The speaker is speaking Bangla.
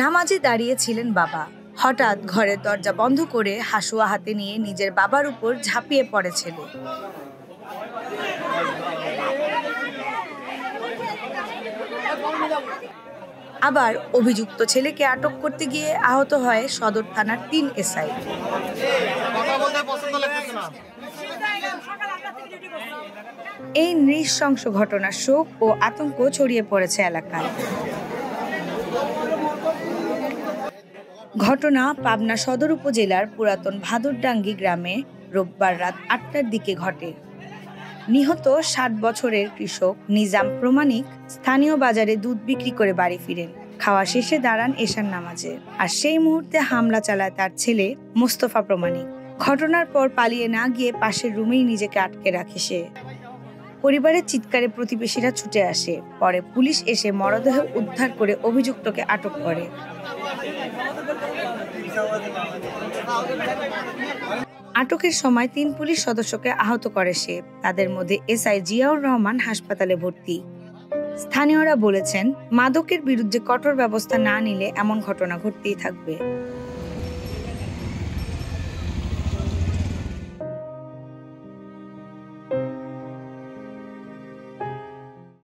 নামাজে দাঁড়িয়েছিলেন বাবা। হঠাৎ ঘরের দরজা বন্ধ করে হাসুয়া হাতে নিয়ে নিজের বাবার উপর ঝাঁপিয়ে পড়ে ছেলে। আবার অভিযুক্ত ছেলেকে আটক করতে গিয়ে আহত হয় সদর থানার ৩ এসআই। এই নৃশংস ঘটনার শোক ও আতঙ্ক ছড়িয়ে পড়েছে এলাকায়। ঘটনা পাবনা সদর উপজেলার পুরাতন ভাদুরডাঙ্গি গ্রামে রোববার রাত ৮টার দিকে ঘটে। নিহত ৬০ বছরের কৃষক নিজাম প্রমাণিক স্থানীয় বাজারে দুধ বিক্রি করে বাড়ি ফিরেন। খাওয়া শেষে দাঁড়ান এশার নামাজে, আর সেই মুহূর্তে হামলা চালায় তার ছেলে মোস্তফা প্রমাণিক। ঘটনার পর পালিয়ে না গিয়ে পাশের রুমেই নিজেকে আটকে রাখে সে। পরিবারের চিৎকারে প্রতিবেশীরা ছুটে আসে। পরে পুলিশ এসে মরদেহ উদ্ধার করে অভিযুক্তকে আটক করে। আটকের সময় ৩ পুলিশ সদস্যকে আহত করে সে। তাদের মধ্যে এসআই জিয়াউর রহমান হাসপাতালে ভর্তি। স্থানীয়রা বলেছেন, মাদকের বিরুদ্ধে কঠোর ব্যবস্থা না নিলে এমন ঘটনা ঘটতেই থাকবে।